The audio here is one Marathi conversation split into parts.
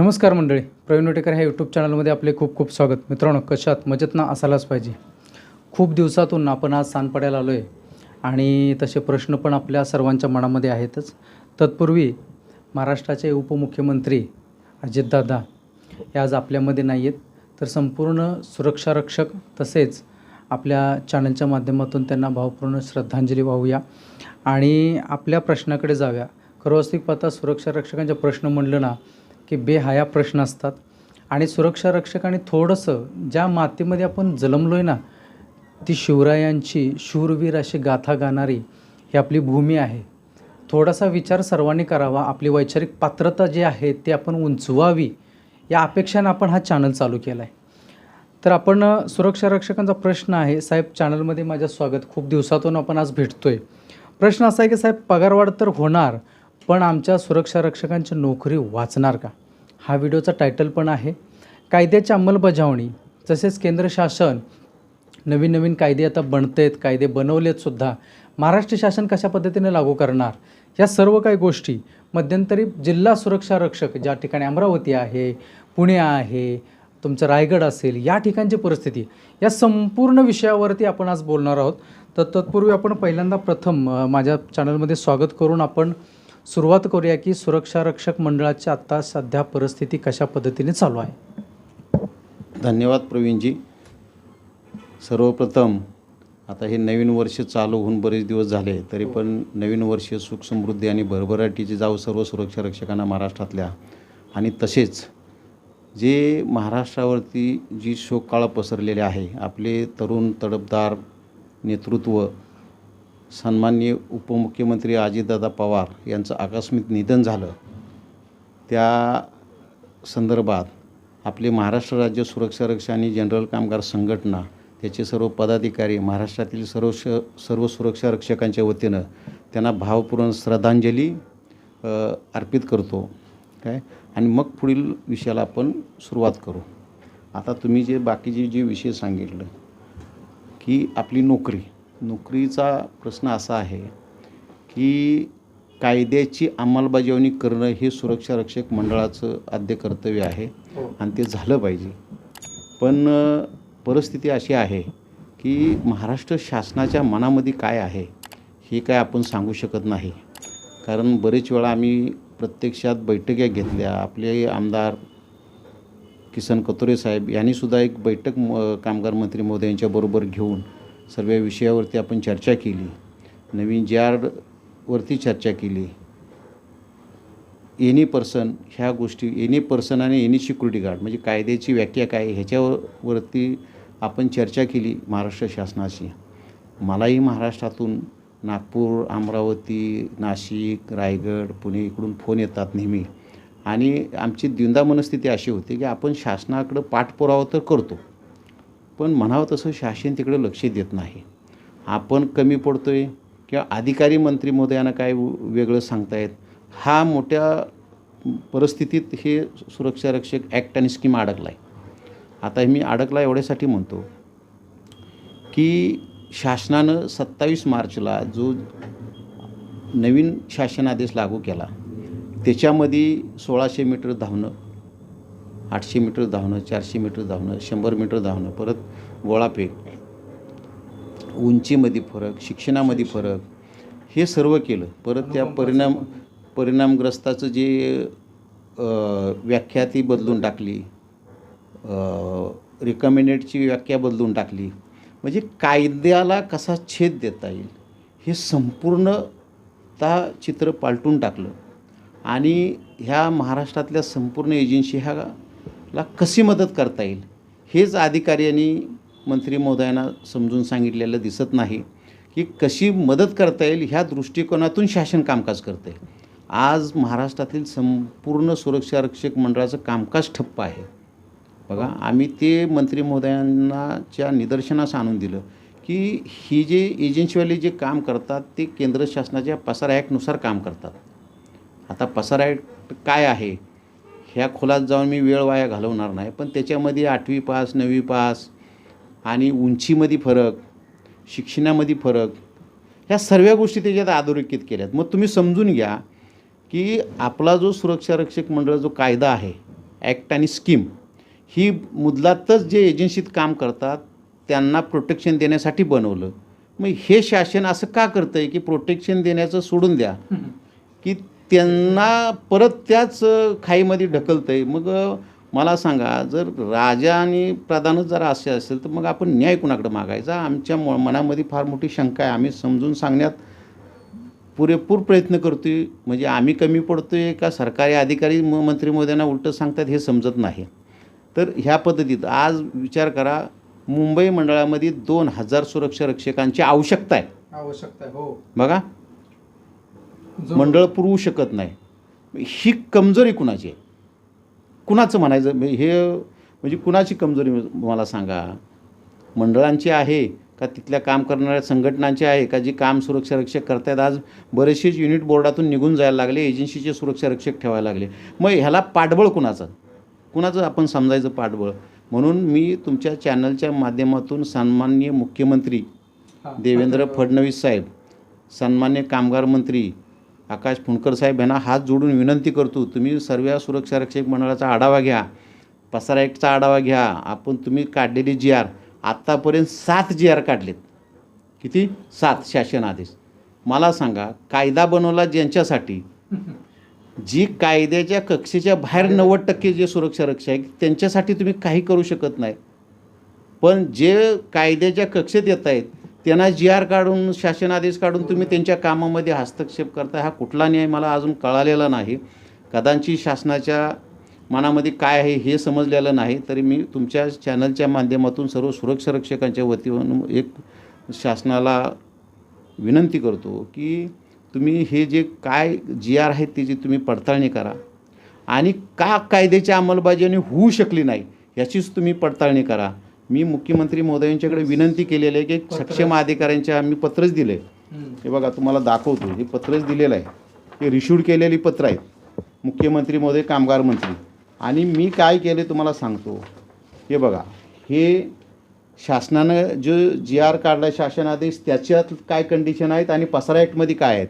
नमस्कार मंडळी, प्रवीण वटेकर ह्या यूट्यूब चॅनलमध्ये आपले खूप खूप स्वागत. मित्रांनो, कशात मजेत ना असायलाच पाहिजे. खूप दिवसातून आपण आज सांनपाड्याला आलो आहे आणि तसे प्रश्न पण आपल्या सर्वांच्या मनामध्ये आहेतच. तत्पूर्वी महाराष्ट्राचे उपमुख्यमंत्री अजितदादा हे आज आपल्यामध्ये नाही आहेत, तर संपूर्ण सुरक्षारक्षक तसेच आपल्या चॅनलच्या माध्यमातून त्यांना भावपूर्ण श्रद्धांजली वाहूया आणि आपल्या प्रश्नाकडे जाऊया. खरं पाहता सुरक्षारक्षकांचे प्रश्न म्हणलं ना की बेहया प्रश्न असतात आणि सुरक्षारक्षकांनी थोडंसं ज्या मातीमध्ये आपण जन्मलो आहे ना, ती शिवरायांची शूरवीर अशी गाथा गाणारी ही आपली भूमी आहे. थोडासा विचार सर्वांनी करावा. आपली वैचारिक पात्रता जी आहे ती आपण उंचवावी या अपेक्षाने आपण हा चॅनल चालू केला आहे. तर आपण सुरक्षारक्षकांचा प्रश्न आहे. साहेब, चॅनलमध्ये माझं स्वागत. खूप दिवसातून आपण आज भेटतोय. प्रश्न असा आहे की साहेब, पगारवाढ तर होणार, पण आमच्या सुरक्षारक्षकांची नोकरी वाचणार का? हा व्हिडिओचा टायटल पण आहे. कायद्याची अंमलबजावणी तसेच केंद्र शासन नवीन नवीन कायदे आता बनतेत, कायदे बनवलेत सुद्धा. महाराष्ट्र शासन कशा पद्धतीने लागू करणार, या सर्व काही गोष्टी. मध्यंतरी जिल्हा सुरक्षारक्षक ज्या ठिकाणी अमरावती आहे, पुणे आहे, तुमचं रायगड असेल, या ठिकाणची परिस्थिती, या संपूर्ण विषयावरती आपण आज बोलणार आहोत. तर तत्पूर्वी आपण पहिल्यांदा प्रथम माझ्या चॅनलमध्ये स्वागत करून आपण सुरुवात करूया की सुरक्षारक्षक मंडळाची आत्ता सध्या परिस्थिती कशा पद्धतीने चालू आहे. धन्यवाद प्रवीणजी. सर्वप्रथम आता हे नवीन वर्ष चालू होऊन बरेच दिवस झाले, तरी पण नवीन वर्ष सुख समृद्धी आणि भरभराटीची जाऊ सर्व सुरक्षारक्षकांना महाराष्ट्रातल्या. आणि तसेच जे महाराष्ट्रावरती जी शोककाळ पसरलेले आहे, आपले तरुण तडफदार नेतृत्व सन्माननीय उपमुख्यमंत्री अजितदादा पवार यांचं आकस्मिक निधन झालं, त्या संदर्भात आपले महाराष्ट्र राज्य सुरक्षारक्षक आणि जनरल कामगार संघटना, त्याचे सर्व पदाधिकारी, महाराष्ट्रातील सर्व सुरक्षारक्षकांच्या वतीनं त्यांना भावपूर्ण श्रद्धांजली अर्पित करतो आणि मग पुढील विषयाला आपण सुरुवात करू. आता तुम्ही जे बाकीचे जे विषय सांगितलं की आपली नोकरीचा प्रश्न असा आहे की कायद्याची अंमलबजावणी करणं हे सुरक्षारक्षक मंडळाचं आद्य कर्तव्य आहे आणि ते झालं पाहिजे. पण परिस्थिती अशी आहे की महाराष्ट्र शासनाच्या मनामध्ये काय आहे हे काय आपण सांगू शकत नाही. कारण बरेच वेळा आम्ही प्रत्यक्षात बैठका घेतल्या. आपले आमदार किसन कथोरे साहेब यांनीसुद्धा एक बैठक कामगार मंत्री महोदयांच्याबरोबर घेऊन सर्व विषयावरती आपण चर्चा केली. नवीन JR चर्चा केली. एनी पर्सन ह्या गोष्टी, एनी पर्सन आणि एनी सिक्युरिटी गार्ड म्हणजे कायद्याची व्याख्या काय ह्याच्यावरती आपण चर्चा केली महाराष्ट्र शासनाशी. मलाही महाराष्ट्रातून नागपूर, अमरावती, नाशिक, रायगड, पुणे इकडून फोन येतात नेहमी आणि आमची द्विधा मनस्थिती अशी होती की आपण शासनाकडं पाठपुरावा तर करतो, पण म्हणावं तसं शासन तिकडे लक्ष देत नाही. आपण कमी पडतो आहे किंवा अधिकारी मंत्री महोदयांना काय वेगळं सांगतायत, हा मोठ्या परिस्थितीत हे सुरक्षारक्षक ॲक्ट आणि स्कीम अडकला आहे. आता मी अडकला एवढ्यासाठी म्हणतो की शासनानं 27 मार्चला जो नवीन शासन आदेश लागू केला, त्याच्यामध्ये 1600 मीटर धावणं, 800 मीटर धावणं, 400 मीटर धावणं, 100 मीटर धावणं, परत गोळाफेक, उंचीमध्ये फरक, शिक्षणामध्ये फरक, हे सर्व केलं. परत त्या परिणामग्रस्ताचं जे व्याख्या ती बदलून टाकली, रिकमेंडेडची व्याख्या बदलून टाकली. म्हणजे कायद्याला कसा छेद देता येईल हे संपूर्णतः चित्र पालटून टाकलं आणि ह्या महाराष्ट्रातल्या संपूर्ण एजन्सी ह्याला कशी मदत करता येईल हेच अधिकारी आणि मंत्री महोदयांना समजून सांगितलेलं दिसत नाही की कशी मदत करता येईल ह्या दृष्टिकोनातून शासन कामकाज करते. आज महाराष्ट्रातील संपूर्ण सुरक्षारक्षक मंडळाचं कामकाज ठप्प आहे. बघा, आम्ही ते मंत्री महोदयांच्या निदर्शनास आणून दिलं की ही जे एजन्सीवाले जे काम करतात ते केंद्र शासनाच्या पसार ॲक्टनुसार काम करतात. आता पसार ॲक्ट काय आहे ह्या खोलात जाऊन मी वेळ वाया घालवणार नाही, पण त्याच्यामध्ये 8वी पास, 9वी पास आणि उंचीमध्ये फरक, शिक्षणामध्ये फरक, ह्या सर्व गोष्टी त्याच्यात अधोरेखित केल्यात. मग तुम्ही समजून घ्या की आपला जो सुरक्षारक्षक मंडळ जो कायदा आहे ॲक्ट आणि स्कीम ही मुदलातच जे एजन्सीत काम करतात त्यांना प्रोटेक्शन देण्यासाठी बनवलं. मग हे शासन असं का करतं आहे की प्रोटेक्शन देण्याचं सोडून द्या, की त्यांना परत त्याच खाईमध्ये ढकलतं आहे. मग मला सांगा, जर राजा आणि प्रधानच जर असे असेल तर मग आपण न्याय कुणाकडे मागायचा? आमच्या मनामध्ये फार मोठी शंका आहे. आम्ही समजून सांगण्यात पुरेपूर प्रयत्न करतो आहे. म्हणजे आम्ही कमी पडतो आहे का सरकारी अधिकारी मंत्री महोदयांना उलटं सांगतात हे समजत नाही. तर ह्या पद्धतीत आज विचार करा, मुंबई मंडळामध्ये 2000 सुरक्षा रक्षकांची आवश्यकता आहे. हो. बघा, मंडळ पुरवू शकत नाही. ही कमजोरी कुणाची आहे? कुणाचं म्हणायचं हे, म्हणजे कुणाची कमजोरी मला सांगा? मंडळांची आहे का तिथल्या काम करणाऱ्या संघटनांची आहे का जी काम सुरक्षा रक्षक करतायत? आज बरेचसेच युनिट बोर्डातून निघून जायला लागले, एजन्सीचे सुरक्षा रक्षक ठेवायला लागले. मग ह्याला पाठबळ कुणाचं आपण समजायचं पाठबळ? म्हणून मी तुमच्या चॅनलच्या माध्यमातून सन्माननीय मुख्यमंत्री देवेंद्र फडणवीस साहेब, सन्मान्य कामगार मंत्री आकाश फुंडकर साहेब यांना हात जोडून विनंती करतो, तुम्ही सर्व सुरक्षा रक्षक मंडळाचा आढावा घ्या, पसारा ॲक्टचा आढावा घ्या. तुम्ही काढलेली GR, आत्तापर्यंत 7 GR काढलेत. किती? 7 शासन आदेश. मला सांगा, कायदा बनवला ज्यांच्यासाठी, जी कायद्याच्या कक्षेच्या बाहेर 90% जे सुरक्षा रक्षक आहेत त्यांच्यासाठी तुम्ही काही करू शकत नाही. पण जे कायद्याच्या कक्षेत येत आहेत त्यांना GR काढून, शासन आदेश काढून तुम्ही त्यांच्या कामामध्ये हस्तक्षेप करता. हा कुठला न्याय मला अजून कळालेला नाही. कदाचित शासनाच्या मनामध्ये काय आहे हे समजलेलं नाही. तरी मी तुमच्या चॅनलच्या माध्यमातून सर्व सुरक्षा रक्षकांच्या वतीनं एक शासनाला विनंती करतो की तुम्ही हे जे काय GR आहेत त्याची तुम्ही पडताळणी करा आणि का कायद्याची अंमलबजावणी होऊ शकली नाही याचीच तुम्ही पडताळणी करा. मी मुख्यमंत्री महोदयांच्याकडे विनंती केलेली आहे की सक्षम अधिकाऱ्यांच्या आम्ही पत्रच दिलं आहे. हे बघा, तुम्हाला दाखवतो, हे पत्रच दिलेलं आहे. हे रिशूड केलेली पत्र आहेत, मुख्यमंत्री महोदय, कामगार मंत्री. आणि मी काय केले तुम्हाला सांगतो. हे बघा, हे शासनानं जो GR काढला शासन आदेश त्याच्यात काय कंडिशन आहेत आणि पसारा ॲक्टमध्ये काय आहेत.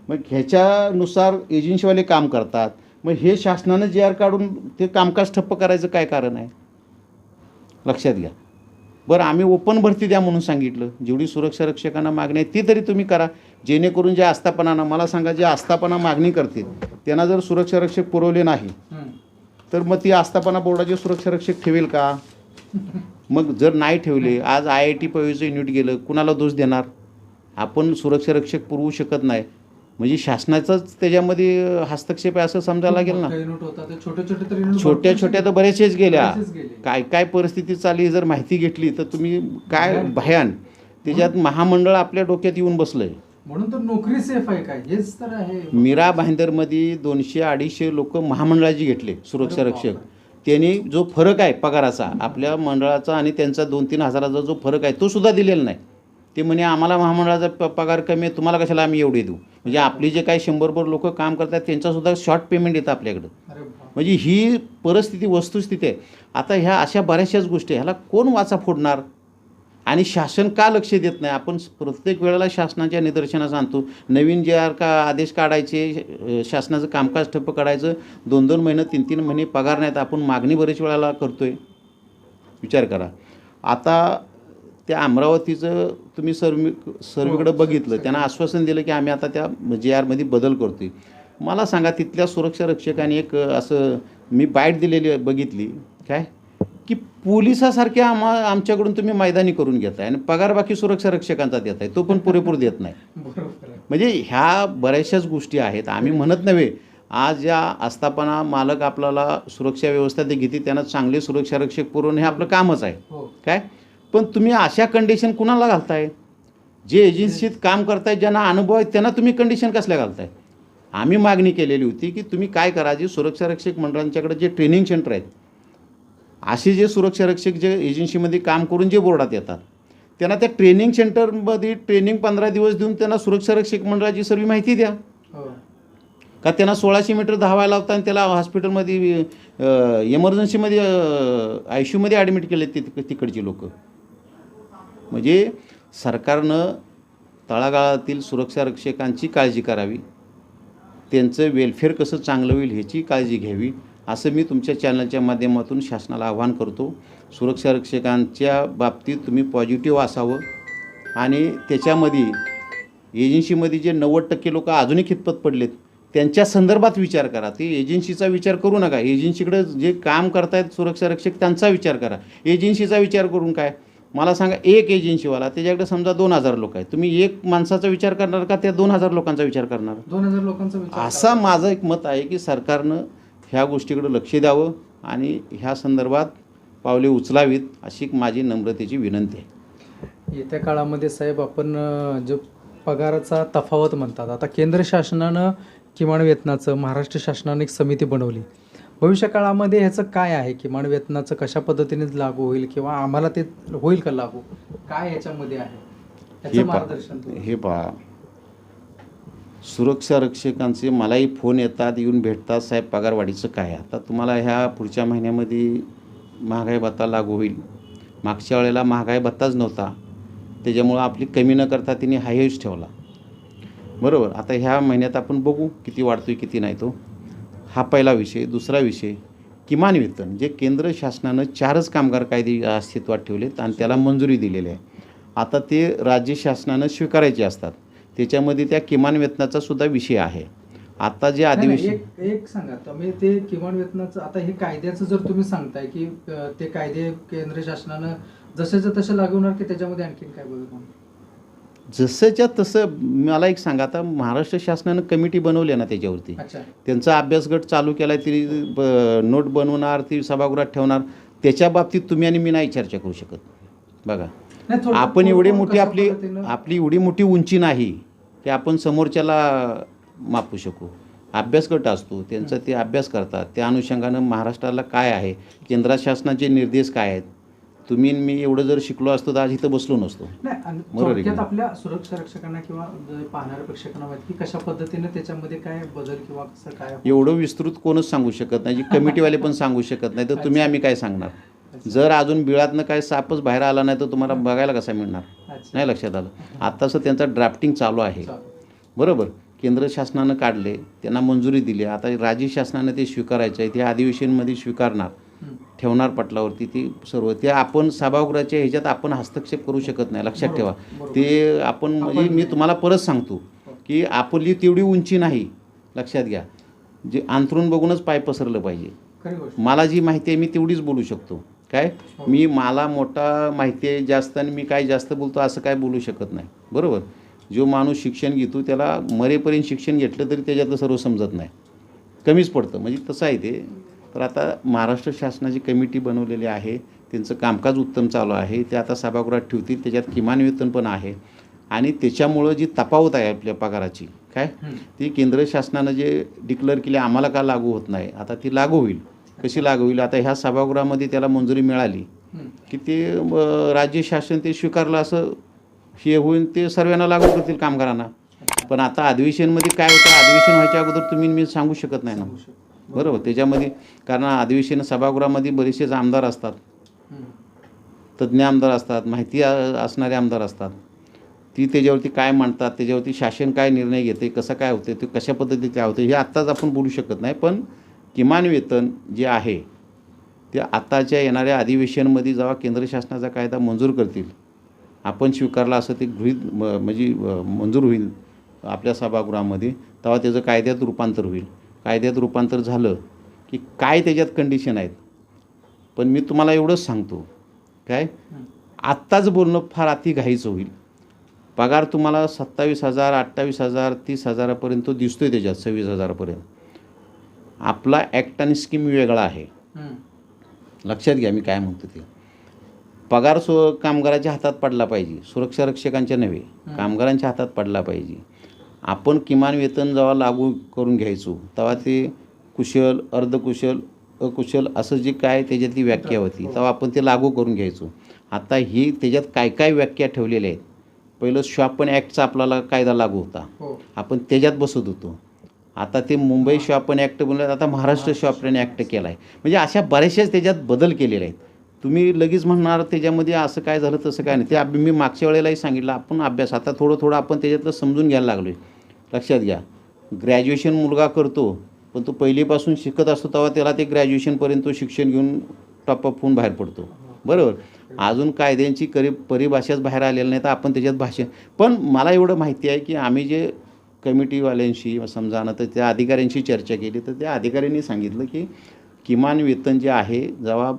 मग ह्याच्यानुसार एजन्सीवाले काम करतात. मग हे शासनानं GR काढून ते कामकाज ठप्प करायचं काय कारण आहे? लक्षात घ्या. बरं, आम्ही ओपन भरती द्या म्हणून सांगितलं. जेवढी सुरक्षा रक्षकांना मागणी आहे ती तरी तुम्ही करा, जेणेकरून जे आस्थापनानं, मला सांगा, जे आस्थापना मागणी करतील त्यांना जर सुरक्षा रक्षक पुरवले नाही तर मग ती आस्थापना बोर्डाचे सुरक्षा रक्षक ठेवेल का? मग जर नाही ठेवले, आज IIT पवेचं युनिट गेलं, कुणाला दोष देणार? आपण सुरक्षा रक्षक पुरवू शकत नाही म्हणजे शासनाचाच त्याच्यामध्ये हस्तक्षेप आहे असं समजायला लागेल ना. छोट्या छोट्या तर बरेचसेच गेल्या. काय काय परिस्थिती चालली जर माहिती घेतली तर तुम्ही काय भयान. त्याच्यात महामंडळ आपल्या डोक्यात येऊन बसलंय. म्हणून तर नोकरी सेफ आहे काय, हेच तर आहे. मीरा भाईंदरमध्ये 200-250 लोक महामंडळाची घेतले सुरक्षा रक्षक. त्यांनी जो फरक आहे पगाराचा आपल्या मंडळाचा आणि त्यांचा 2-3 हजाराचा जो फरक आहे तो सुद्धा दिलेला नाही. ते म्हणे आम्हाला महामंडळाचा पगार कमी आहे, तुम्हाला कशाला आम्ही एवढे देऊ. म्हणजे आपली जे काही 100 लोक काम करतात त्यांचासुद्धा शॉर्ट पेमेंट येतं आपल्याकडं. म्हणजे ही परिस्थिती, वस्तुस्थिती आहे. आता ह्या अशा बऱ्याचशाच गोष्टी, ह्याला कोण वाचा फोडणार आणि शासन का लक्ष देत नाही? आपण प्रत्येक वेळेला शासनाच्या निदर्शनास आणतो. नवीन GR का आदेश काढायचे, शासनाचं कामकाज ठप्प काढायचं, 2-2 महिने 3-3 महिने पगार नाहीत. आपण मागणी बरेच वेळेला करतो आहे. विचार करा. आता त्या अमरावतीचं तुम्ही सर्वीकडं बघितलं, त्यांना आश्वासन दिलं की आम्ही आता त्या GRमध्ये बदल करतो आहे. मला सांगा, तिथल्या सुरक्षा रक्षकांनी एक असं मी बाईट दिलेली बघितली काय की पोलिसासारख्या आमच्याकडून तुम्ही मैदानी करून घेताय आणि पगार बाकी सुरक्षा रक्षकांचा देत आहे, तो पण पुरेपूर देत नाही. म्हणजे ह्या बऱ्याचशाच गोष्टी आहेत. आम्ही म्हणत नव्हे, आज या आस्थापना मालक आपल्याला सुरक्षा व्यवस्था ते घेते त्यांना चांगले सुरक्षा रक्षक पुरवणं हे आपलं कामच आहे काय. पण तुम्ही अशा कंडिशन कुणाला घालताय? जे एजन्सीत काम करताय, ज्यांना अनुभव आहे त्यांना तुम्ही कंडिशन कसल्या घालताय? आम्ही मागणी केलेली होती की तुम्ही काय करा, जे सुरक्षा रक्षक मंडळांच्याकडे जे ट्रेनिंग सेंटर आहेत, असे जे सुरक्षा रक्षक जे एजन्सीमध्ये काम करून जे बोर्डात येतात त्यांना त्या ट्रेनिंग सेंटरमध्ये ट्रेनिंग 15 दिवस देऊन त्यांना सुरक्षा रक्षक मंडळाची सर्व माहिती द्या. का त्यांना 1600 मीटर धावायला लावता आणि त्याला हॉस्पिटलमध्ये इमर्जन्सीमध्ये ICUमध्ये ॲडमिट केले तिकडची लोक. म्हणजे सरकारनं तळागाळातील सुरक्षा रक्षकांची काळजी करावी, त्यांचं वेलफेअर कसं चांगलं होईल ह्याची काळजी घ्यावी असं मी तुमच्या चॅनलच्या माध्यमातून शासनाला आवाहन करतो. सुरक्षा रक्षकांच्या बाबतीत तुम्ही पॉझिटिव्ह असावं आणि त्याच्यामध्ये एजन्सीमध्ये जे 90% लोक अजूनही खितपत पडलेत त्यांच्या संदर्भात विचार करा. ते एजन्सीचा विचार करू नका. एजन्सीकडे जे काम करतायत सुरक्षा रक्षक त्यांचा विचार करा. एजन्सीचा विचार करून काय, मला सांगा, एक एजन्सीवाला त्याच्याकडे समजा 2000 लोक आहेत, तुम्ही एक माणसाचा विचार करणार का त्या 2000 लोकांचा विचार करणार? 2000 लोकांचा विचार असा माझं एक मत आहे की सरकारनं ह्या गोष्टीकडे लक्ष द्यावं आणि ह्या संदर्भात पावले उचलावीत अशी माझी नम्रतेची विनंती आहे. येत्या काळामध्ये साहेब आपण जो पगाराचा तफावत म्हणतात, आता केंद्र शासनानं किमान वेतनाचं, महाराष्ट्र शासनाने एक समिती बनवली. भविष्य काळामध्ये ह्याचं काय आहे, किमान वेतनाचं कशा पद्धतीने लागू होईल किंवा आम्हाला ते होईल का लागू, काय ह्याच्यामध्ये आहे ह्याचं मार्गदर्शन तुम्ही? हे पहा, सुरक्षा रक्षकांचे मलाही फोन येतात, येऊन भेटतात, साहेब पगारवाढीचं काय. आता तुम्हाला ह्या पुढच्या महिन्यामध्ये महागाई भत्ता लागू होईल. मागच्या वेळेला महागाई भत्ताच नव्हता, त्याच्यामुळं आपली कमी न करता तिने हायच ठेवला. बरोबर. आता ह्या महिन्यात आपण बघू किती वाढतोय किती नाही तो. हा पहिला विषय. दुसरा विषय, किमान वेतन जे केंद्र शासनानं 4च कामगार कायदे अस्तित्वात ठेवलेत आणि त्याला मंजुरी दिलेली आहे. आता ते राज्य शासनानं स्वीकारायचे असतात. त्याच्यामध्ये त्या किमान वेतनाचा सुद्धा विषय आहे. आता जे अधिवेशन एक सांगा तुम्ही, ते किमान वेतनाचं आता हे कायद्याचं जर तुम्ही सांगताय की ते कायदे केंद्र शासनानं जसेच्या तसे लागवणार की त्याच्यामध्ये आणखीन काय बदल होणार? जसंच्या तसं मला एक सांगा, आता महाराष्ट्र शासनानं कमिटी बनवली ना त्याच्यावरती, त्यांचा अभ्यासगट चालू केला आहे. ती नोट बनवणार, ती सभागृहात ठेवणार. त्याच्या बाबतीत तुम्ही आणि मी नाही चर्चा करू शकत. बघा, आपण एवढी मोठी आपली एवढी मोठी उंची नाही की आपण समोरच्याला मापू शकू. अभ्यासगट असतो, त्यांचा ते अभ्यास करतात. त्या अनुषंगानं महाराष्ट्राला काय आहे, केंद्र शासनाचे निर्देश काय आहेत. तुम्ही मी एवढं जर शिकलो असतो तर आज इथं बसलो नसतो. थोडक्यात आपल्या सुरक्षा रक्षकांना किंवा पाहणाऱ्या प्रेक्षकांना माहिती की कशा पद्धतीने त्याच्यामध्ये काय बदल किंवा कसं काय एवढं विस्तृत कोणच सांगू शकत नाही. कमिटीवाले पण सांगू शकत नाही, तर तुम्ही आम्ही काय सांगणार. जर अजून बिळातनं काय सापच बाहेर आला नाही तर तुम्हाला बघायला कसा मिळणार. नाही लक्षात आलं. आत्ताचं त्यांचा ड्राफ्टिंग चालू आहे. बरोबर. केंद्र शासनानं काढले, त्यांना मंजुरी दिली. आता राज्य शासनानं ते स्वीकारायचं आहे. ते अधिवेशनमध्ये स्वीकारणार, ठेवणार पटलावरती. ती सर्व ते आपण सभागृहाच्या ह्याच्यात आपण हस्तक्षेप करू शकत नाही. लक्षात ठेवा. ते आपण म्हणजे मी तुम्हाला परत सांगतो की आपली तेवढी उंची नाही. लक्षात घ्या. जे अंथरून बघूनच पाय पसरलं पाहिजे. मला जी माहिती आहे मी तेवढीच बोलू शकतो. काय मी मला मोठा माहिती आहे जास्त आणि मी काय जास्त बोलतो असं काय बोलू शकत नाही. बरोबर. जो माणूस शिक्षण घेतो त्याला मरेपर्यंत शिक्षण घेतलं तरी त्याच्यातलं सर्व समजत नाही, कमीच पडतं. म्हणजे तसं आहे ते. तर आता महाराष्ट्र शासनाची कमिटी बनवलेली आहे, त्यांचं कामकाज उत्तम चालू आहे. ते आता सभागृहात ठेवतील. त्याच्यात किमान वेतन पण आहे आणि त्याच्यामुळं जी तफावत आहे आपल्या पगाराची काय ती केंद्र शासनानं जे डिक्लेअर केली आम्हाला का लागू होत नाही, आता ती लागू होईल. कशी लागू होईल, आता ह्या सभागृहामध्ये त्याला मंजुरी मिळाली की ते राज्य शासन ते स्वीकारलं असं हे होईल, ते सर्वांना लागू करतील कामगारांना. पण आता अधिवेशनमध्ये काय होतं, अधिवेशन व्हायच्या अगोदर तुम्ही मी सांगू शकत नाही ना. बरोबर. त्याच्यामध्ये कारण अधिवेशन सभागृहामध्ये बरेचसेच आमदार असतात, तज्ज्ञ आमदार असतात, माहिती असणारे आमदार असतात. ती त्याच्यावरती काय मांडतात, त्याच्यावरती शासन काय निर्णय घेते, कसं काय होते, ते कशा पद्धतीने काय होतं हे आत्ताच आपण बोलू शकत नाही. पण किमान वेतन जे आहे ते आताच्या येणाऱ्या अधिवेशनमध्ये जेव्हा केंद्र शासनाचा कायदा मंजूर करतील, आपण स्वीकारला असं ते गृहीत म्हणजे मंजूर होईल आपल्या सभागृहामध्ये, तेव्हा त्याचं कायद्यात रूपांतर होईल. कायद्यात रूपांतर झालं की काय त्याच्यात कंडिशन आहेत. पण मी तुम्हाला एवढंच सांगतो काय, आत्ताच बोलणं फार अतिघाईचं होईल. पगार तुम्हाला 27,000, 28,000, 30,000पर्यंत दिसतोय, त्याच्यात 26,000पर्यंत. आपला ॲक्ट आणि स्कीम वेगळा आहे. लक्षात घ्या मी काय म्हणतो ते. पगार कामगाराच्या हातात पडला पाहिजे, सुरक्षा रक्षकांच्या नव्हे, कामगारांच्या हातात पडला पाहिजे. आपण किमान वेतन जेव्हा लागू करून घ्यायचो तेव्हा ते कुशल, अर्धकुशल, अकुशल असं जे काय त्याच्यातली व्याख्या होती तेव्हा आपण ते लागू करून घ्यायचो. आता ही त्याच्यात काय काय व्याख्या ठेवलेल्या आहेत. पहिलं श्वापन ॲक्टचा आपल्याला कायदा लागू होता, आपण त्याच्यात बसत होतो. आता ते मुंबई श्वापन ॲक्ट बनवलं, आता महाराष्ट्र श्वापन ॲक्ट केला आहे. म्हणजे अशा बऱ्याचशाच त्याच्यात बदल केलेले आहेत. तुम्ही लगेच म्हणणार त्याच्यामध्ये असं काय झालं तसं काय नाही. ते मी मागच्या वेळेलाही सांगितलं, आपण अभ्यास आता थोडं थोडं आपण त्याच्यातलं समजून घ्यायला लागलो आहे. लक्षात घ्या. ग्रॅज्युएशन मुलगा करतो पण तो पहिलीपासून शिकत असतो तेव्हा त्याला ते ग्रॅज्युएशनपर्यंत तो शिक्षण घेऊन टॉपअप होऊन बाहेर पडतो. बरोबर. अजून कायद्यांची परिभाषाच बाहेर आलेली नाही तर आपण त्याच्यात भाषण. पण मला एवढं माहिती आहे की आम्ही जे कमिटीवाल्यांशी समजा ना तर त्या अधिकाऱ्यांशी चर्चा केली तर त्या अधिकाऱ्यांनी सांगितलं की किमान वेतन जे आहे जेव्हा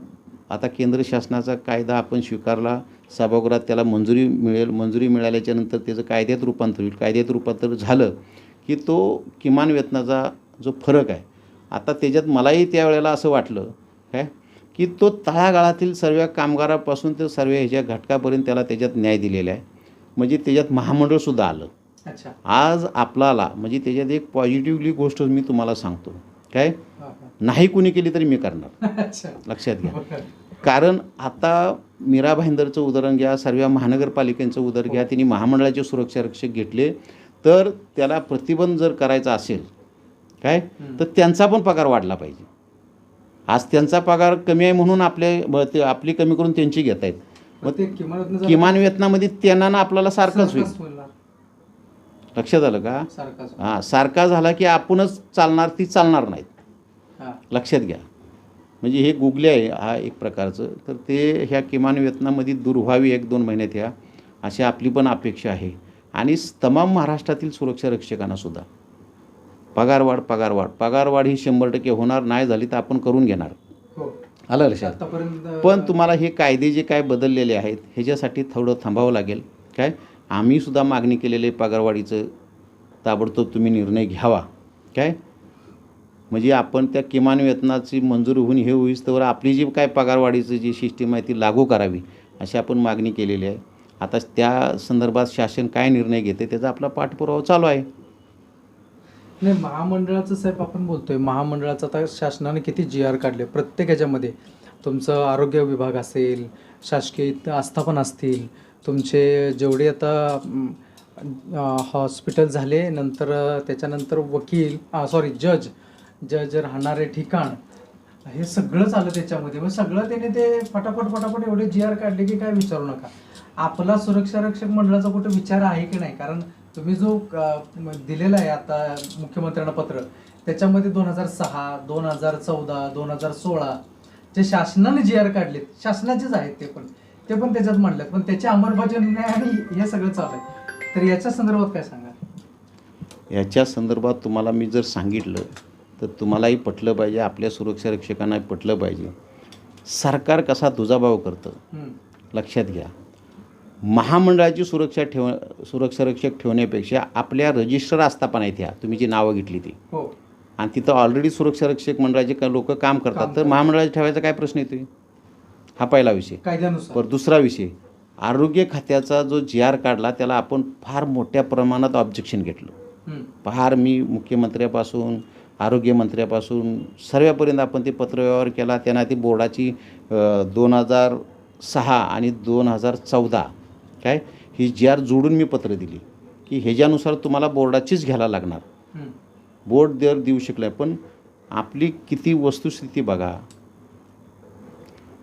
आता केंद्र शासनाचा कायदा आपण स्वीकारला सभागृहात त्याला मंजुरी मिळेल, मंजुरी मिळाल्याच्या नंतर त्याचं कायद्यात रूपांतर होईल, कायद्यात रूपांतर झालं की तो किमान वेतनाचा जो फरक आहे आता त्याच्यात मलाही त्यावेळेला असं वाटलं काय की तो तळागाळातील सर्व कामगारापासून ते सर्व ह्याच्या घटकापर्यंत त्याला त्याच्यात न्याय दिलेला आहे. म्हणजे त्याच्यात महामंडळसुद्धा आलं. अच्छा. आज आपल्याला म्हणजे त्याच्यात एक पॉझिटिव्हली गोष्ट मी तुम्हाला सांगतो काय नाही कुणी केली तरी मी करणार. अच्छा. लक्षात घ्या. कारण आता मीरा भाईंदरचं उदाहरण घ्या, सर्व महानगरपालिकेचं उदाहरण घ्या, त्यांनी महामंडळाचे सुरक्षा रक्षक घेतले तर त्याला प्रतिबंध जर करायचा असेल काय तर त्यांचा पण पगार वाढला पाहिजे. आज त्यांचा पगार कमी आहे म्हणून आपली कमी करून त्यांची घेत आहेत. मग ते किमान वेतनामध्ये त्यांना ना आपल्याला सारखंच होईल. लक्षात आलं का. हां, सारखा झाला की आपणच चालणार, ती चालणार नाहीत. लक्षात घ्या. म्हणजे हे गुगले आहे हा एक प्रकारचं. तर ते ह्या किमान वेतनामध्ये दूर व्हावी 1-2 महिन्यात ह्या अशी आपली पण अपेक्षा आहे. आणि तमाम महाराष्ट्रातील सुरक्षा रक्षकांनासुद्धा पगारवाढ ही 100% होणार. नाही झाली तर आपण करून घेणार. आलं लक्षात. पण तुम्हाला हे कायदे जे काय बदललेले आहेत ह्याच्यासाठी थोडं थांबावं लागेल. काय आम्हीसुद्धा मागणी केलेले पागारवाढीचं ताबडतोब तुम्ही निर्णय घ्यावा. काय म्हणजे आपण त्या किमान वेतनाची मंजूर होऊन हे होईस तर आपली जी काय पगारवाढीची जी सिस्टीम आहे ती लागू करावी अशी आपण मागणी केलेली आहे. आता त्या संदर्भात शासन काय निर्णय घेते त्याचा आपला पाठपुरावा चालू आहे. नाही, महामंडळाचं साहेब आपण बोलतोय महामंडळाचं आता शासनाने किती GR काढले प्रत्येक ह्याच्यामध्ये. तुमचं आरोग्य विभाग असेल, शासकीय आस्थापन असतील, तुमचे जेवढे आता हॉस्पिटल झाले नंतर त्याच्यानंतर वकील जज राहणारे ठिकाण हे सगळंच आलं त्याच्यामध्ये. मग सगळं त्याने ते फटाफट एवढे GR काढले की काय विचारू नका. आपला सुरक्षा रक्षक मंडळाचा कुठे विचार आहे की नाही. कारण तुम्ही जो दिलेला आहे आता मुख्यमंत्र्यांना पत्र त्याच्यामध्ये 2006, 2014, 2016 जे शासनाने GR काढलेत शासनाचेच आहेत ते पण त्याच्यात मांडलेत. पण त्याची अंमलबजावणी नाही आणि हे सगळं चालू आहे. तर याच्या संदर्भात काय सांगा. याच्या संदर्भात तुम्हाला मी जर सांगितलं तर तुम्हालाही पटलं पाहिजे, आपल्या सुरक्षा रक्षकांनाही पटलं पाहिजे. सरकार कसा दुजाभाव करतं लक्षात घ्या. महामंडळाची सुरक्षा रक्षक ठेवण्यापेक्षा आपल्या रजिस्टर आस्थापना आहेत ह्या तुम्ही जी नावं घेतली ती आणि तिथं ऑलरेडी सुरक्षा रक्षक मंडळाचे लोक काम करतात तर महामंडळाचा ठेवायचा काय प्रश्न येतो. हा पहिला विषय. कायद्यानुसार. दुसरा विषय आरोग्य खात्याचा जो GR काढला त्याला आपण फार मोठ्या प्रमाणात ऑब्जेक्शन घेतलं. फार मी मुख्यमंत्र्यापासून आरोग्यमंत्र्यापासून सर्वांपर्यंत आपण ते पत्रव्यवहार केला. त्यांना ती बोर्डाची 2006 आणि 2014 काय ही GR जोडून मी पत्र दिली की ह्याच्यानुसार तुम्हाला बोर्डाचीच घ्यायला लागणार. बोर्ड दर देऊ शकलं. पण आपली किती वस्तुस्थिती बघा.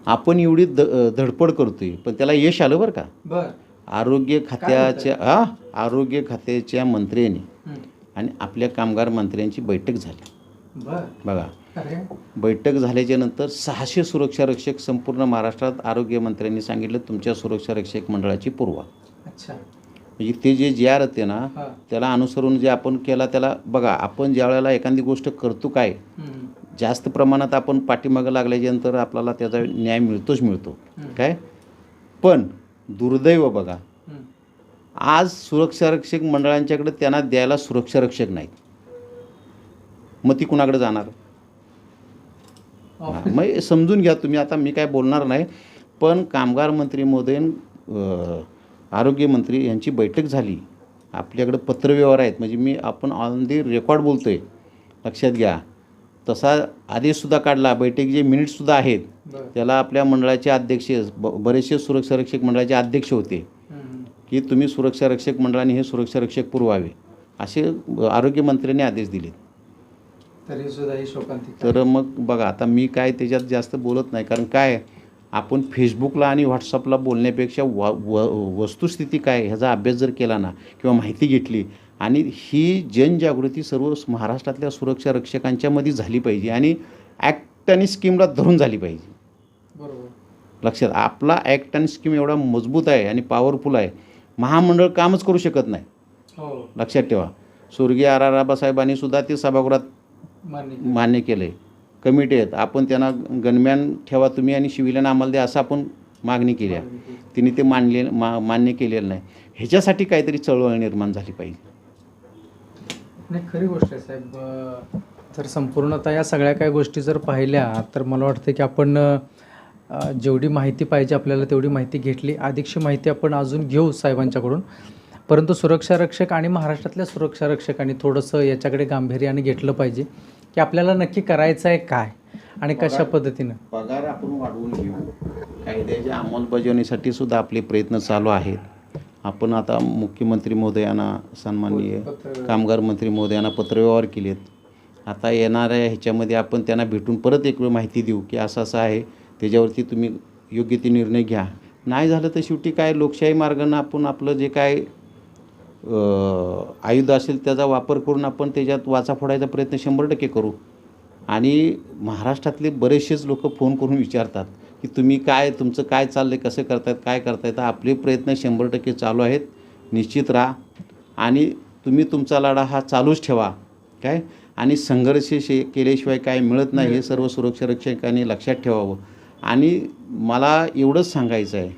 आपण एवढी धडपड करतोय पण त्याला यश आलं बरं का. आरोग्य खात्याच्या मंत्र्यांनी आणि आपल्या कामगार मंत्र्यांची बैठक झाली. बघा बैठक झाल्याच्या नंतर 600 सुरक्षा रक्षक संपूर्ण महाराष्ट्रात आरोग्यमंत्र्यांनी सांगितलं तुमच्या सुरक्षा रक्षक मंडळाची पुरवा. म्हणजे ते जे GR होते ना त्याला अनुसरून जे आपण केला त्याला बघा. आपण ज्या वेळेला एखादी गोष्ट करतो काय जास्त प्रमाणात आपण पाठीमागं लागल्याच्यानंतर आपल्याला त्याचा न्याय मिळतो काय. पण दुर्दैव बघा आज सुरक्षा रक्षक मंडळांच्याकडे त्यांना द्यायला सुरक्षा रक्षक नाहीत. मग ती कुणाकडे जाणार. मग समजून घ्या तुम्ही. आता मी काय बोलणार नाही. पण कामगार मंत्री महोदय आरोग्यमंत्री यांची बैठक झाली. आपल्याकडे पत्रव्यवहार आहेत म्हणजे आपण ऑन दी रेकॉर्ड बोलतोय. लक्षात घ्या. तसा आदेशसुद्धा काढला. बैठकीचे मिनिट्ससुद्धा आहेत. त्याला आपल्या मंडळाचे अध्यक्ष बरेचसे सुरक्षा रक्षक मंडळाचे अध्यक्ष होते की तुम्ही सुरक्षा रक्षक मंडळाने हे सुरक्षा रक्षक पुरवावे असे आरोग्यमंत्र्यांनी आदेश दिले. तर मग बघा आता मी काय त्याच्यात जास्त बोलत नाही. कारण काय आपण फेसबुकला आणि व्हॉट्सअपला बोलण्यापेक्षा वस्तुस्थिती काय ह्याचा अभ्यास जर केला ना किंवा माहिती घेतली आणि ही जनजागृती सर्व महाराष्ट्रातल्या सुरक्षा रक्षकांच्यामध्ये झाली पाहिजे आणि ॲक्ट आणि स्कीमला धरून झाली पाहिजे. बरोबर. लक्षात, आपला ॲक्ट आणि स्कीम एवढा मजबूत आहे आणि पॉवरफुल आहे, महामंडळ कामच करू शकत नाही. हो, लक्षात ठेवा. स्वर्गीय R.R. आबासाहेबांनी सुद्धा ते सभागृहात मान्य केलं आहे. कमिटी आहेत, आपण त्यांना गनमॅन ठेवा तुम्ही आणि सिव्हिलियन आम्हाला द्या असं आपण मागणी केली आहे. तिने ते मान्य केलेलं नाही. ह्याच्यासाठी काहीतरी चळवळ निर्माण झाली पाहिजे. नाही, खरी गोष्ट आहे साहेब. जर संपूर्णतः या सगळ्या काही गोष्टी जर पाहिल्या तर मला वाटतं की आपण जेवढी माहिती पाहिजे आपल्याला तेवढी माहिती घेतली. अधिकची माहिती आपण अजून घेऊ साहेबांच्याकडून. परंतु सुरक्षा रक्षक आणि महाराष्ट्रातल्या सुरक्षा रक्षकांनी थोडंसं याच्याकडे गांभीर्याने घेतलं पाहिजे की आपल्याला नक्की करायचं आहे काय आणि कशा पद्धतीनं. पगार आपण वाढवून घेऊ. कायद्याच्या अंमलबजावणीसाठी सुद्धा आपले प्रयत्न चालू आहेत. आपण आता मुख्यमंत्री महोदयांना, सन्माननीय कामगार मंत्री महोदयांना पत्रव्यवहार केलेत. आता येणाऱ्या ह्याच्यामध्ये आपण त्यांना भेटून परत एक वेळ माहिती देऊ की असं असं आहे, त्याच्यावरती तुम्ही योग्य ते निर्णय घ्या. नाही झालं तर शेवटी काय लोकशाही मार्गानं आपण आपलं जे काय आयुध असेल त्याचा वापर करून आपण त्याच्यात वाचा फोडायचा प्रयत्न 100% करू. आणि महाराष्ट्रातले बरेचसेच लोक फोन करून विचारतात की तुम्ही काय, तुमचं काय चाललं आहे, कसं करतायत, काय करतायत. आपले प्रयत्न 100% चालू आहेत. निश्चित राहा आणि तुम्ही तुमचा लढा हा चालूच ठेवा. काय, आणि संघर्ष केल्याशिवाय काय मिळत नाही हे सर्व सुरक्षा रक्षकांनी लक्षात ठेवावं. आणि मला एवढंच सांगायचं आहे,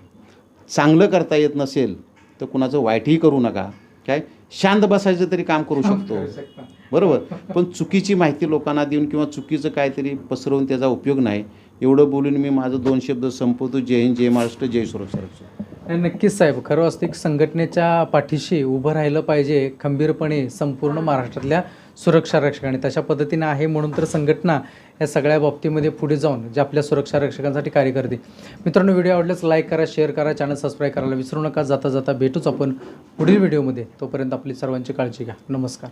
चांगलं करता येत नसेल तर कुणाचं वाईटही करू नका. काय, शांत बसायचं तरी काम करू शकतो, बरोबर. पण चुकीची माहिती लोकांना देऊन किंवा चुकीचं काहीतरी पसरवून त्याचा उपयोग नाही. एवढं बोलून मी माझं 2 शब्द संपवतो. जय हिंद, जय महाराष्ट्र, जय सुरक्षा रक्षक. नक्कीच साहेब, खरं असतं की संघटनेच्या पाठीशी उभं राहिलं पाहिजे खंबीरपणे संपूर्ण महाराष्ट्रातल्या सुरक्षा रक्षकांनी. तशा पद्धतीने आहे म्हणून तर संघटना या सगळ्या बाबतीमध्ये पुढे जाऊन जे आपल्या सुरक्षा रक्षकांसाठी कार्य करते. मित्रांनो, व्हिडिओ आवडल्यास लाईक करा, शेअर करा, चॅनल सबस्क्राईब करायला विसरू नका. जाता जाता भेटूच आपण पुढील व्हिडिओमध्ये. तोपर्यंत आपली सर्वांची काळजी घ्या. नमस्कार.